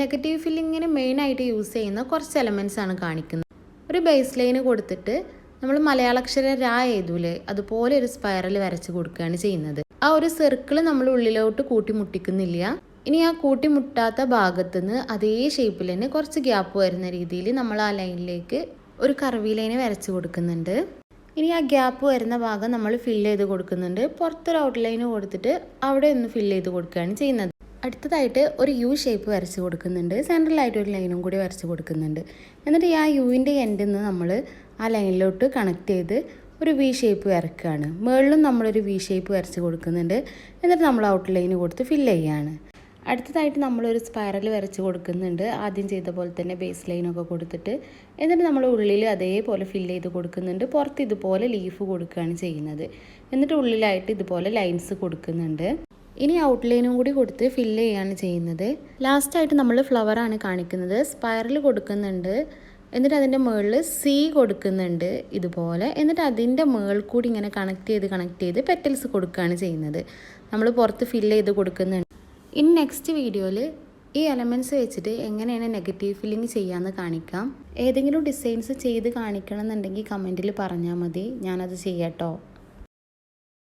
Negative ഫില്ലിങ്ങിന് മെയിനായിട്ട് use ചെയ്യുന്ന കുറച്ച് എലമെൻറ്റ്സ് ആണ് കാണിക്കുന്നത്. ഒരു ബേസ് ലൈന് കൊടുത്തിട്ട് നമ്മൾ മലയാളാക്ഷരം രാ എഴുതൂലേ, അതുപോലെ ഒരു സ്പൈറൽ വരച്ച് കൊടുക്കുകയാണ് ചെയ്യുന്നത്. ആ ഒരു സർക്കിൾ നമ്മൾ ഉള്ളിലോട്ട് കൂട്ടിമുട്ടിക്കുന്നില്ല. ഇനി ആ കൂട്ടിമുട്ടാത്ത ഭാഗത്തുനിന്ന് അതേ ഷേപ്പിൽ തന്നെ കുറച്ച് ഗ്യാപ്പ് വരുന്ന രീതിയിൽ നമ്മൾ ആ ലൈനിലേക്ക് ഒരു കർവി ലൈന് വരച്ച് കൊടുക്കുന്നുണ്ട്. ഇനി ആ ഗ്യാപ്പ് വരുന്ന ഭാഗം നമ്മൾ ഫില്ല് ചെയ്ത് കൊടുക്കുന്നുണ്ട്. പുറത്തൊരു ഔട്ട്ലൈന് കൊടുത്തിട്ട് അവിടെ ഒന്ന് ഫില്ല് ചെയ്ത് കൊടുക്കുകയാണ് ചെയ്യുന്നത്. അടുത്തതായിട്ട് ഒരു യു ഷേപ്പ് വരച്ച് കൊടുക്കുന്നുണ്ട്. സെൻട്രലായിട്ട് ഒരു ലൈനും കൂടി വരച്ച് കൊടുക്കുന്നുണ്ട്. എന്നിട്ട് ആ യുവിൻ്റെ എൻഡിൽ നിന്ന് നമ്മൾ ആ ലൈനിലോട്ട് കണക്ട് ചെയ്ത് ഒരു വി ഷേപ്പ് വരക്കുകയാണ്. മുകളിലും നമ്മളൊരു വി ഷേപ്പ് വരച്ച് കൊടുക്കുന്നുണ്ട്. എന്നിട്ട് നമ്മൾ ഔട്ട്ലൈന് കൊടുത്ത് ഫില്ല് ചെയ്യുകയാണ്. അടുത്തതായിട്ട് നമ്മളൊരു സ്പൈറൽ വരച്ച് കൊടുക്കുന്നുണ്ട്. ആദ്യം ചെയ്ത പോലെ തന്നെ ബേസ് ലൈനൊക്കെ കൊടുത്തിട്ട് എന്നിട്ട് നമ്മൾ ഉള്ളിൽ അതേപോലെ ഫില്ല് ചെയ്ത് കൊടുക്കുന്നുണ്ട്. പുറത്ത് ഇതുപോലെ ലീഫ് കൊടുക്കുകയാണ് ചെയ്യുന്നത്. എന്നിട്ട് ഉള്ളിലായിട്ട് ഇതുപോലെ ലൈൻസ് കൊടുക്കുന്നുണ്ട്. ഇനി ഔട്ട്ലൈനും കൂടി കൊടുത്ത് ഫില്ല് ചെയ്യുകയാണ് ചെയ്യുന്നത്. ലാസ്റ്റായിട്ട് നമ്മൾ ഫ്ലവറാണ് കാണിക്കുന്നത്. സ്പൈറൽ കൊടുക്കുന്നുണ്ട്. എന്നിട്ട് അതിൻ്റെ മുകളിൽ സി കൊടുക്കുന്നുണ്ട് ഇതുപോലെ. എന്നിട്ട് അതിൻ്റെ മുകളിൽ കൂടി ഇങ്ങനെ കണക്ട് ചെയ്ത് പെറ്റൽസ് കൊടുക്കുകയാണ് ചെയ്യുന്നത്. നമ്മൾ പുറത്ത് ഫില്ല് ചെയ്ത് കൊടുക്കുന്നുണ്ട്. ഇനി നെക്സ്റ്റ് വീഡിയോയിൽ ഈ എലമെൻറ്റ്സ് വെച്ചിട്ട് എങ്ങനെയാണ് നെഗറ്റീവ് ഫില്ലിങ് ചെയ്യാമെന്ന് കാണിക്കാം. ഏതെങ്കിലും ഡിസൈൻസ് ചെയ്ത് കാണിക്കണം എന്നുണ്ടെങ്കിൽ കമൻറ്റിൽ പറഞ്ഞാൽ മതി, ഞാനത് ചെയ്യാം കേട്ടോ.